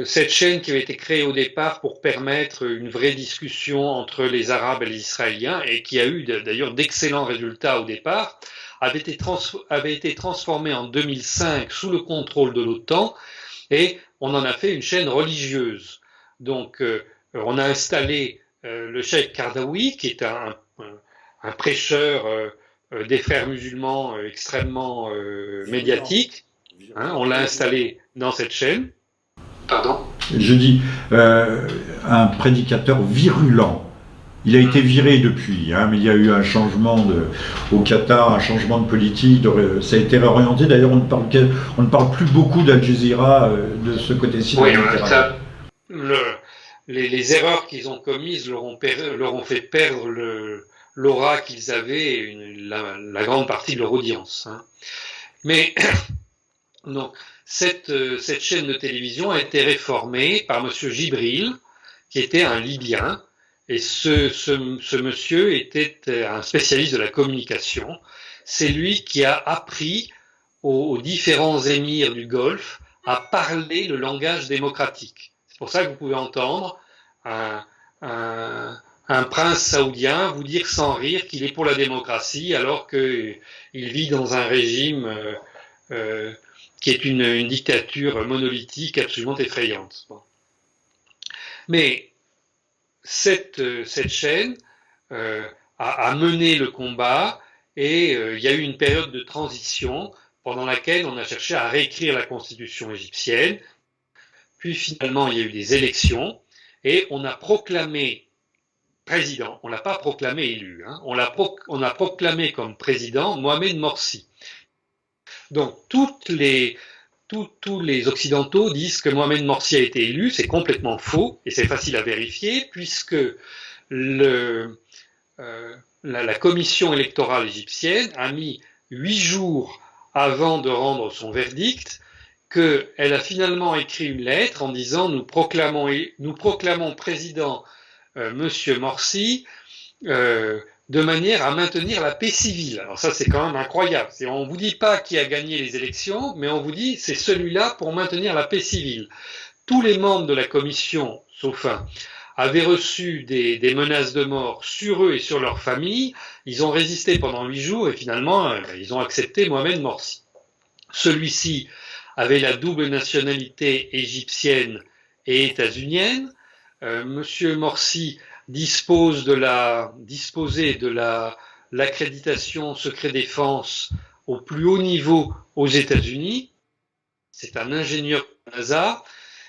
cette chaîne qui avait été créée au départ pour permettre une vraie discussion entre les Arabes et les Israéliens, et qui a eu d'ailleurs d'excellents résultats au départ, avait été transformée en 2005 sous le contrôle de l'OTAN, et on en a fait une chaîne religieuse. Donc, on a installé le cheikh Kardawi, qui est un prêcheur des frères musulmans extrêmement médiatique. Hein, on l'a installé dans cette chaîne. Pardon ? Je dis un prédicateur virulent. Il a été viré depuis, hein, mais il y a eu un changement au Qatar, un changement de politique, ça a été réorienté. D'ailleurs, on ne parle plus beaucoup d'Al Jazeera de ce côté-ci. Oui, les erreurs qu'ils ont commises leur ont fait perdre l'aura qu'ils avaient et la grande partie de leur audience. Hein. Mais donc, cette chaîne de télévision a été réformée par M. Gibril, qui était un Libyen. Et ce monsieur était un spécialiste de la communication. C'est lui qui a appris aux différents émirs du Golfe à parler le langage démocratique. C'est pour ça que vous pouvez entendre un un prince saoudien vous dire sans rire qu'il est pour la démocratie alors qu'il vit dans un régime qui est une dictature monolithique absolument effrayante. Bon. Mais cette chaîne a mené le combat et il y a eu une période de transition pendant laquelle on a cherché à réécrire la constitution égyptienne. Puis finalement, il y a eu des élections et on a proclamé président. On ne l'a pas proclamé élu. Hein. On a proclamé comme président Mohamed Morsi. Donc tous les Occidentaux disent que Mohamed Morsi a été élu. C'est complètement faux et c'est facile à vérifier puisque la commission électorale égyptienne a mis 8 jours avant de rendre son verdict qu'elle a finalement écrit une lettre en disant nous proclamons président Monsieur Morsi de manière à maintenir la paix civile. Alors ça c'est quand même incroyable. On vous dit pas qui a gagné les élections, mais on vous dit c'est celui-là pour maintenir la paix civile. Tous les membres de la commission, sauf un, avaient reçu des menaces de mort sur eux et sur leur famille. Ils ont résisté pendant 8 jours et finalement ils ont accepté Mohamed Morsi. Celui-ci avait la double nationalité égyptienne et états-unienne. Monsieur Morsi disposait de l'accréditation secret défense au plus haut niveau aux États-Unis. C'est un ingénieur de NASA.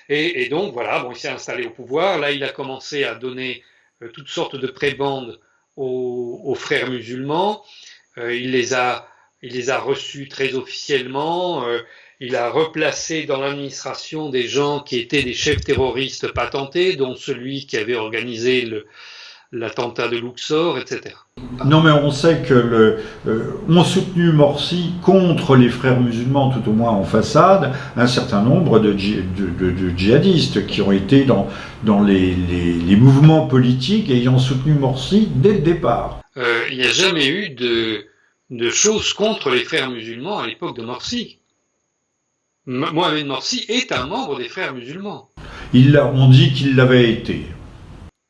Et donc, voilà, bon, il s'est installé au pouvoir. Là, il a commencé à donner toutes sortes de prébendes aux frères musulmans. Il les a reçus très officiellement. Il a replacé dans l'administration des gens qui étaient des chefs terroristes patentés, dont celui qui avait organisé l'attentat de Luxor, etc. Non, mais on sait que ont soutenu Morsi contre les frères musulmans, tout au moins en façade, un certain nombre de djihadistes qui ont été dans les mouvements politiques ayant soutenu Morsi dès le départ. Il n'y a jamais eu de choses contre les frères musulmans à l'époque de Morsi. Mohamed Morsi est un membre des frères musulmans. On dit qu'il l'avait été.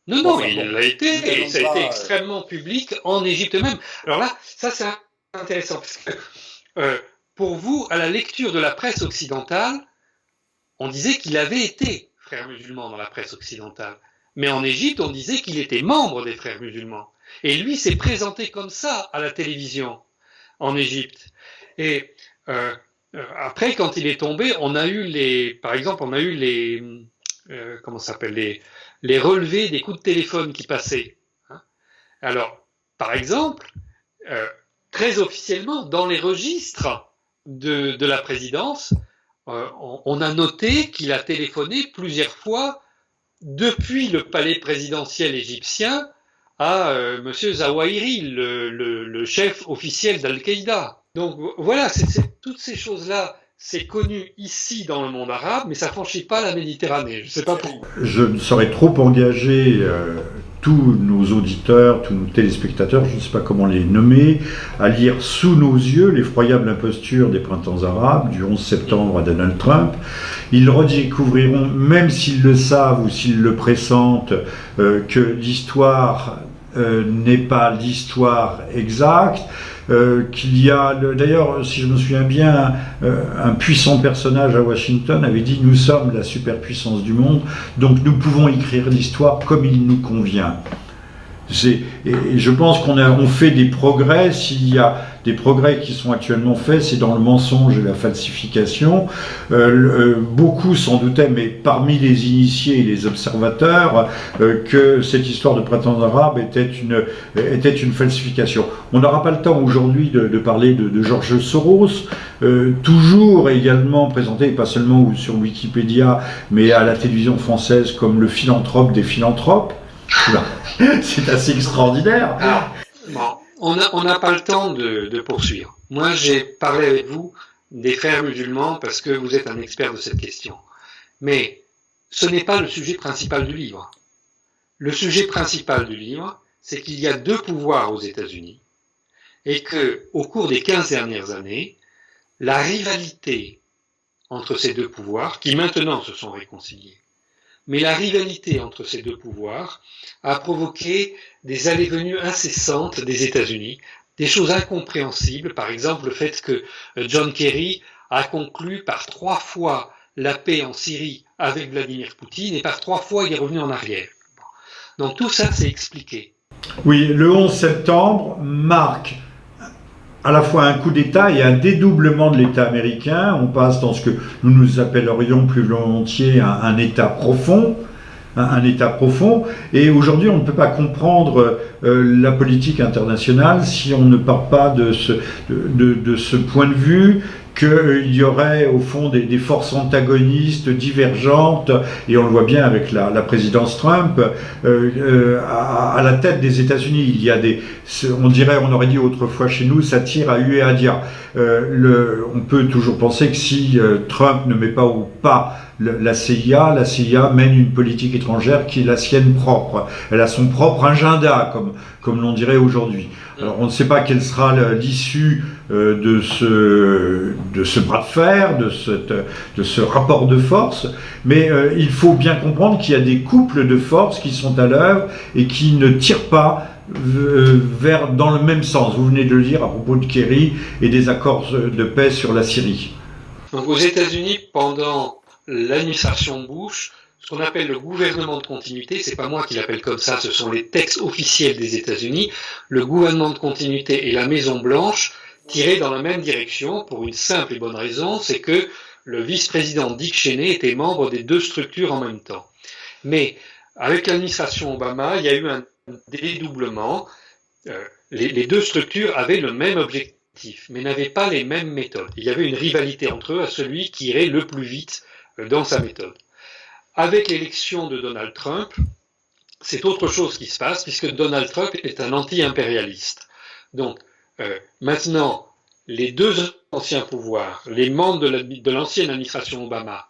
Non, il l'a été, et ça a été extrêmement public en Égypte même. Alors là, ça c'est intéressant, parce que pour vous, à la lecture de la presse occidentale, on disait qu'il avait été frère musulman dans la presse occidentale. Mais en Égypte, on disait qu'il était membre des frères musulmans. Et lui s'est présenté comme ça à la télévision en Égypte. Et après, quand il est tombé, on a eu les relevés des coups de téléphone qui passaient. Hein. Alors, par exemple, très officiellement, dans les registres de la présidence, on a noté qu'il a téléphoné plusieurs fois depuis le palais présidentiel égyptien à Monsieur Zawahiri, le chef officiel d'Al-Qaïda. Donc voilà, toutes ces choses-là, c'est connu ici dans le monde arabe, mais ça franchit pas la Méditerranée. Je sais pas pourquoi. Je ne saurais trop engager tous nos auditeurs, tous nos téléspectateurs, je ne sais pas comment les nommer, à lire sous nos yeux l'effroyable imposture des printemps arabes du 11 septembre à Donald Trump. Ils redécouvriront, même s'ils le savent ou s'ils le pressentent, que l'histoire n'est pas l'histoire exacte. Qu'il y a, d'ailleurs, si je me souviens bien, un puissant personnage à Washington avait dit « Nous sommes la superpuissance du monde, donc nous pouvons écrire l'histoire comme il nous convient ». Et je pense qu'on fait des progrès. S'il y a des progrès qui sont actuellement faits, c'est dans le mensonge et la falsification. Beaucoup s'en doutaient, mais parmi les initiés et les observateurs, que cette histoire de printemps arabe était une falsification. On n'aura pas le temps aujourd'hui de parler de George Soros, toujours également présenté, pas seulement sur Wikipédia, mais à la télévision française comme le philanthrope des philanthropes. C'est assez extraordinaire. Alors, bon, on n'a pas le temps de poursuivre. Moi, j'ai parlé avec vous des frères musulmans parce que vous êtes un expert de cette question. Mais ce n'est pas le sujet principal du livre. Le sujet principal du livre, c'est qu'il y a deux pouvoirs aux États-Unis et que, au cours des 15 dernières années, la rivalité entre ces deux pouvoirs, qui maintenant se sont réconciliés, Mais la rivalité entre ces deux pouvoirs a provoqué des allées-venues incessantes des États-Unis, des choses incompréhensibles, par exemple le fait que John Kerry a conclu par 3 fois la paix en Syrie avec Vladimir Poutine et par 3 fois il est revenu en arrière. Donc tout ça c'est expliqué. Oui, le 11 septembre marque à la fois un coup d'État et un dédoublement de l'État américain. On passe dans ce que nous appellerions plus volontiers un État profond. Un État profond. Et aujourd'hui, on ne peut pas comprendre la politique internationale si on ne part pas de ce point de vue qu'il y aurait au fond des forces antagonistes, divergentes, et on le voit bien avec la présidence Trump, à la tête des États-Unis. Il y a on aurait dit autrefois chez nous, ça tire à huée et à dia. On peut toujours penser que si Trump ne met pas au pas la CIA mène une politique étrangère qui est la sienne propre. Elle a son propre agenda, comme l'on dirait aujourd'hui. Alors on ne sait pas quelle sera l'issue de ce bras de fer, de ce rapport de force, mais il faut bien comprendre qu'il y a des couples de forces qui sont à l'œuvre et qui ne tirent pas dans le même sens. Vous venez de le dire à propos de Kerry et des accords de paix sur la Syrie. Donc aux États-Unis, pendant l'administration Bush, ce qu'on appelle le gouvernement de continuité, c'est pas moi qui l'appelle comme ça, ce sont les textes officiels des États-Unis, le gouvernement de continuité et la Maison Blanche tiraient dans la même direction pour une simple et bonne raison, c'est que le vice-président Dick Cheney était membre des deux structures en même temps. Mais avec l'administration Obama, il y a eu un dédoublement. Les deux structures avaient le même objectif, mais n'avaient pas les mêmes méthodes. Il y avait une rivalité entre eux à celui qui irait le plus vite dans sa méthode. Avec l'élection de Donald Trump, c'est autre chose qui se passe, puisque Donald Trump est un anti-impérialiste. Donc, maintenant, les deux anciens pouvoirs, les membres de l'ancienne administration Obama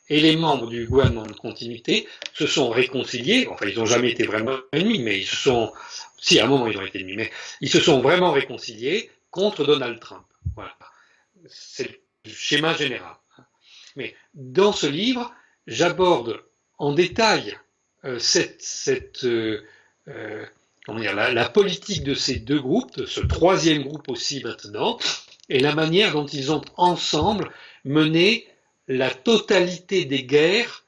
et les membres du gouvernement de continuité se sont réconciliés, enfin ils n'ont jamais été vraiment ennemis, mais si à un moment ils ont été ennemis, mais ils se sont vraiment réconciliés contre Donald Trump. Voilà. C'est le schéma général. Mais dans ce livre, j'aborde en détail la politique de ces deux groupes, de ce troisième groupe aussi maintenant, et la manière dont ils ont ensemble mené la totalité des guerres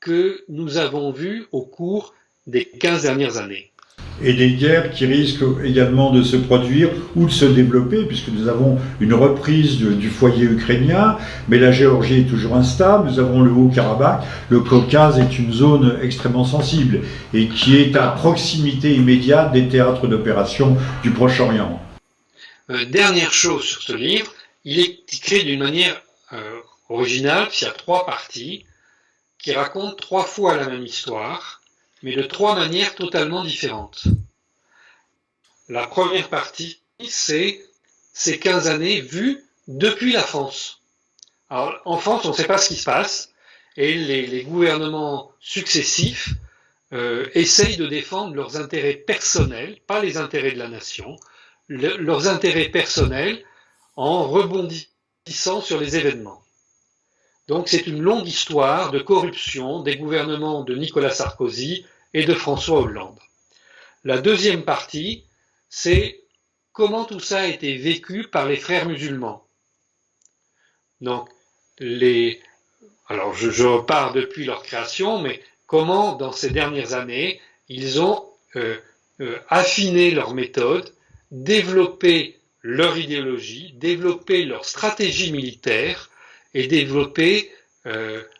que nous avons vues au cours des 15 dernières années. Et des guerres qui risquent également de se produire ou de se développer, puisque nous avons une reprise du foyer ukrainien, mais la Géorgie est toujours instable, nous avons le Haut-Karabakh, le Caucase est une zone extrêmement sensible, et qui est à proximité immédiate des théâtres d'opération du Proche-Orient. Dernière chose sur ce livre, il est écrit d'une manière originale, il y a 3 parties, qui racontent 3 fois la même histoire, mais de 3 manières totalement différentes. La première partie, c'est ces 15 années vues depuis la France. Alors, en France, on ne sait pas ce qui se passe, et les gouvernements successifs essayent de défendre leurs intérêts personnels, pas les intérêts de la nation, leurs intérêts personnels en rebondissant sur les événements. Donc c'est une longue histoire de corruption des gouvernements de Nicolas Sarkozy et de François Hollande. La deuxième partie, c'est comment tout ça a été vécu par les frères musulmans. Donc, alors je repars depuis leur création, mais comment dans ces dernières années, ils ont affiné leur méthode, développé leur idéologie, développé leur stratégie militaire, et développer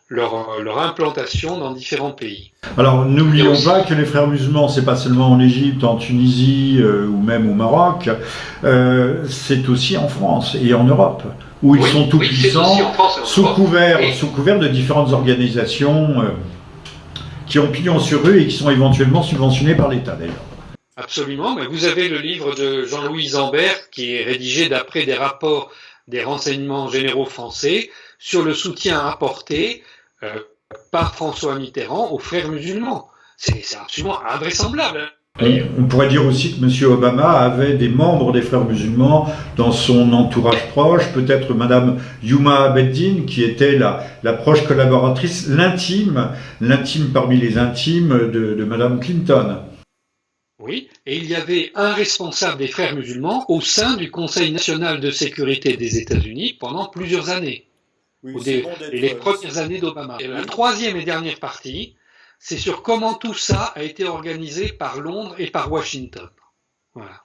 leur implantation dans différents pays. Alors n'oublions pas que les frères musulmans, c'est pas seulement en Égypte, en Tunisie ou même au Maroc, c'est aussi en France et en Europe, où ils sont tout puissants, sous couvert de différentes organisations qui ont pignon sur eux et qui sont éventuellement subventionnées par l'État d'ailleurs. Absolument, mais vous avez le livre de Jean-Louis Zambert qui est rédigé d'après des rapports des renseignements généraux français sur le soutien apporté par François Mitterrand aux frères musulmans. C'est absolument invraisemblable. On pourrait dire aussi que M. Obama avait des membres des Frères musulmans dans son entourage proche, peut-être Mme Yuma Abeddine, qui était la proche collaboratrice, l'intime parmi les intimes de Mme Clinton. Oui, et il y avait un responsable des Frères musulmans au sein du Conseil national de sécurité des États-Unis pendant plusieurs années. Oui, les premières années d'Obama. Et la troisième et dernière partie, c'est sur comment tout ça a été organisé par Londres et par Washington. Voilà.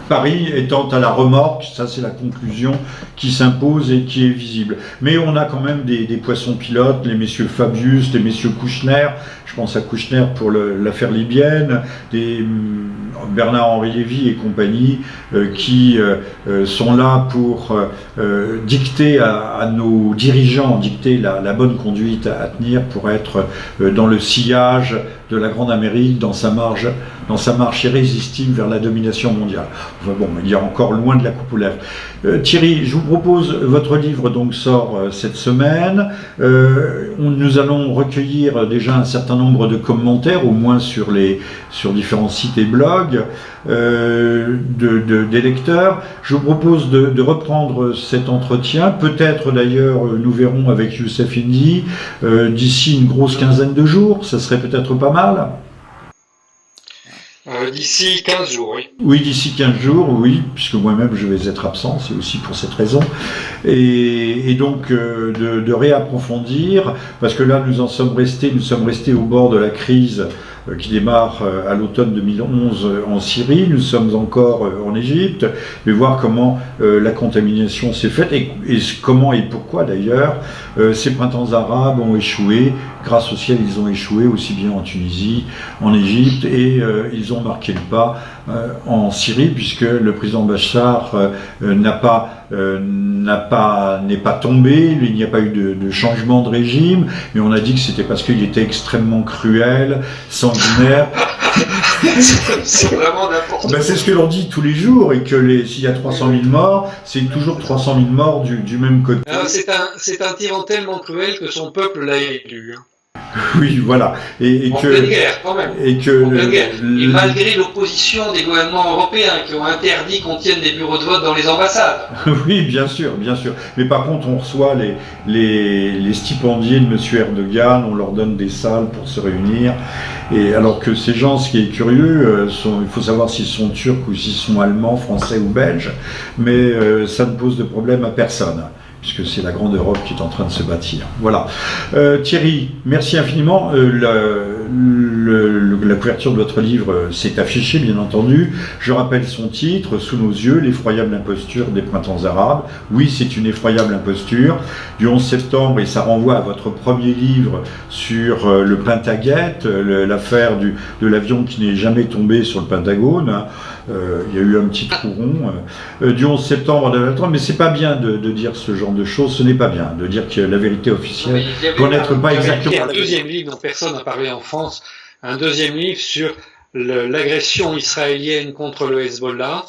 Paris étant à la remorque, ça c'est la conclusion qui s'impose et qui est visible. Mais on a quand même des poissons pilotes, les messieurs Fabius, les messieurs Kouchner, je pense à Kouchner pour l'affaire libyenne, des Bernard-Henri Lévy et compagnie, qui sont là pour dicter à nos dirigeants, dicter la bonne conduite à tenir pour être dans le sillage de la Grande Amérique, dans sa marche irrésistible vers la domination mondiale. Enfin bon, il y a encore loin de la coupe aux lèvres. Thierry, je vous propose, votre livre donc sort cette semaine. Nous allons recueillir déjà un certain nombre de commentaires, au moins sur différents sites et blogs des lecteurs. Je vous propose de reprendre cet entretien. Peut-être d'ailleurs, nous verrons avec Youssef Indy d'ici une grosse quinzaine de jours. Ça serait peut-être pas mal. D'ici 15 jours, oui. Oui, d'ici 15 jours, oui, puisque moi-même je vais être absent, c'est aussi pour cette raison. Et donc de réapprofondir, parce que là nous sommes restés au bord de la crise qui démarre à l'automne 2011 en Syrie, nous sommes encore en Égypte, mais voir comment la contamination s'est faite et comment et pourquoi d'ailleurs ces printemps arabes ont échoué. Grâce au ciel, ils ont échoué aussi bien en Tunisie, en Égypte, et ils ont marqué le pas en Syrie, puisque le président Bachar n'est pas tombé, il n'y a pas eu de changement de régime, mais on a dit que c'était parce qu'il était extrêmement cruel, sanguinaire. C'est vraiment n'importe quoi. C'est ce que l'on dit tous les jours, et que s'il y a 300 000 morts, c'est toujours 300 000 morts du même côté. C'est un tyran tellement cruel que son peuple l'a élu. Oui, voilà. Et en pleine guerre, quand même. Et malgré l'opposition des gouvernements européens qui ont interdit qu'on tienne des bureaux de vote dans les ambassades. Oui, bien sûr. Mais par contre, on reçoit les stipendiés de M. Erdogan, on leur donne des salles pour se réunir. Et alors que ces gens, ce qui est curieux, il faut savoir s'ils sont turcs ou s'ils sont allemands, français ou belges, mais ça ne pose de problème à personne, puisque c'est la grande Europe qui est en train de se bâtir. Voilà. Thierry, merci infiniment. La couverture de votre livre s'est affichée, bien entendu. Je rappelle son titre, Sous nos yeux, l'effroyable imposture des printemps arabes. Oui, c'est une effroyable imposture. Du 11 septembre, et ça renvoie à votre premier livre sur le Pentagate, l'affaire de l'avion qui n'est jamais tombé sur le Pentagone. Il y a eu un petit trou rond. Du 11 septembre de 2023, mais c'est pas bien de dire ce genre de choses, ce n'est pas bien de dire que la vérité officielle connaître pas exactement. Un deuxième livre dont personne n'a parlé en France, un deuxième livre sur l'agression israélienne contre le Hezbollah.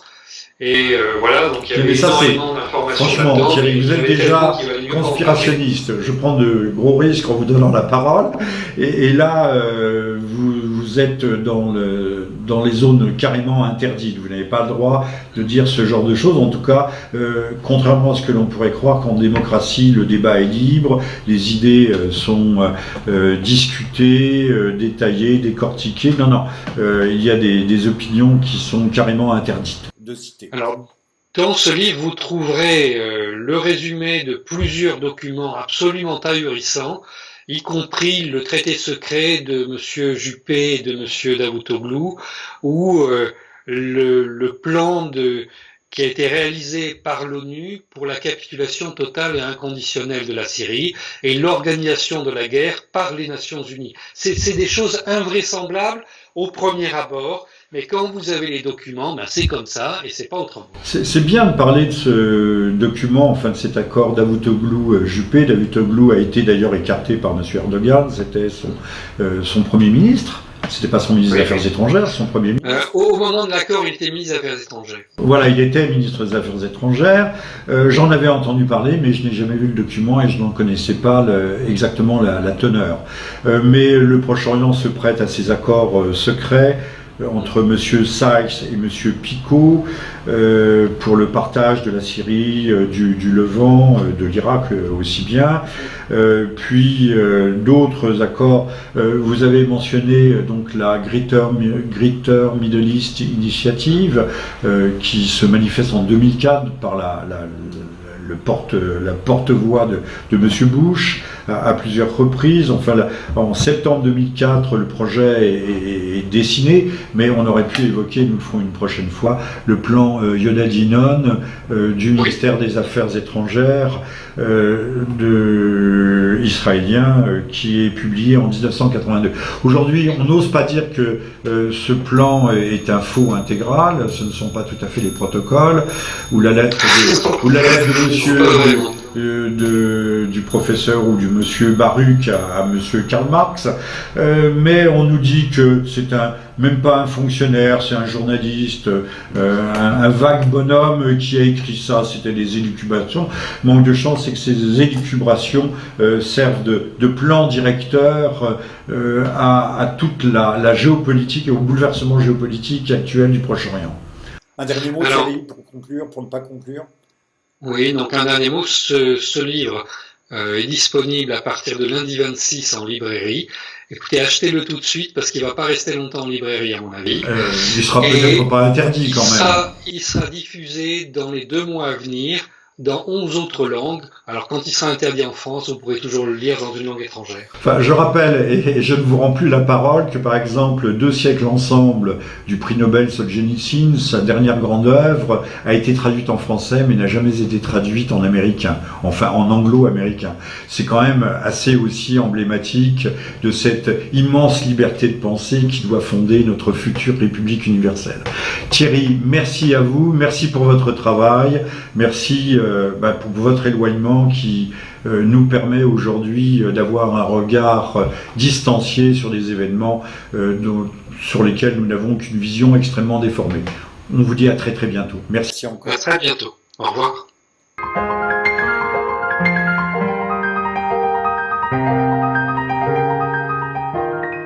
Et voilà, donc il y avait énormément d'informations. Franchement, Thierry, vous êtes déjà conspirationniste. Je prends de gros risques en vous donnant la parole. Et là, vous êtes dans les zones carrément interdites. Vous n'avez pas le droit de dire ce genre de choses. En tout cas, contrairement à ce que l'on pourrait croire qu'en démocratie, le débat est libre, les idées sont discutées, détaillées, décortiquées. Non, il y a des opinions qui sont carrément interdites. Alors, dans ce livre, vous trouverez le résumé de plusieurs documents absolument ahurissants, y compris le traité secret de M. Juppé et de M. Davutoglu, ou le plan qui a été réalisé par l'ONU pour la capitulation totale et inconditionnelle de la Syrie et l'organisation de la guerre par les Nations Unies. C'est des choses invraisemblables au premier abord, mais quand vous avez les documents, c'est comme ça et c'est pas autrement. C'est bien de parler de ce document, enfin de cet accord Davutoglu-Juppé. Davutoglu a été d'ailleurs écarté par M. Erdogan, c'était son Premier ministre. C'était pas son ministre des Affaires étrangères, son Premier ministre. Au moment de l'accord, il était ministre des Affaires étrangères. Voilà, il était ministre des Affaires étrangères. J'en avais entendu parler, mais je n'ai jamais vu le document et je n'en connaissais pas exactement la teneur. Mais le Proche-Orient se prête à ces accords secrets entre Monsieur Sykes et Monsieur Picot pour le partage de la Syrie, du Levant, de l'Irak aussi bien. Puis d'autres accords. Vous avez mentionné donc la Greater Middle East Initiative qui se manifeste en 2004 par la porte-voix de M. Bush à plusieurs reprises. Enfin, en septembre 2004, le projet est dessiné, mais on aurait pu évoquer, nous le ferons une prochaine fois, le plan Yonah-Dinon du ministère des Affaires étrangères israélien qui est publié en 1982. Aujourd'hui, on n'ose pas dire que ce plan est un faux intégral, ce ne sont pas tout à fait les protocoles, ou la lettre de monsieur du professeur ou du monsieur Baruch à monsieur Karl Marx, mais on nous dit que c'est même pas un fonctionnaire, c'est un journaliste, un vague bonhomme qui a écrit ça, c'était des élucubrations. Manque de chance, c'est que ces élucubrations servent de plan directeur à toute la géopolitique et au bouleversement géopolitique actuel du Proche-Orient. Un dernier mot, Thierry, pour conclure, pour ne pas conclure. Oui, donc un dernier mot, ce livre est disponible à partir de lundi 26 en librairie. Écoutez, achetez-le tout de suite parce qu'il ne va pas rester longtemps en librairie à mon avis. Il sera peut-être pas interdit quand même. Il sera diffusé dans les 2 mois à venir dans 11 autres langues. Alors quand il sera interdit en France, vous pourrez toujours le lire dans une langue étrangère. Enfin, je rappelle, et je ne vous rends plus la parole, que par exemple 2 siècles ensemble du prix Nobel Solzhenitsyn, sa dernière grande œuvre, a été traduite en français mais n'a jamais été traduite en américain, enfin en anglo-américain. C'est quand même assez aussi emblématique de cette immense liberté de pensée qui doit fonder notre future République universelle. Thierry, merci à vous, merci pour votre travail, merci pour votre éloignement qui nous permet aujourd'hui d'avoir un regard distancié sur des événements sur lesquels nous n'avons qu'une vision extrêmement déformée. On vous dit à très très bientôt. Merci encore. À très bientôt. Au revoir.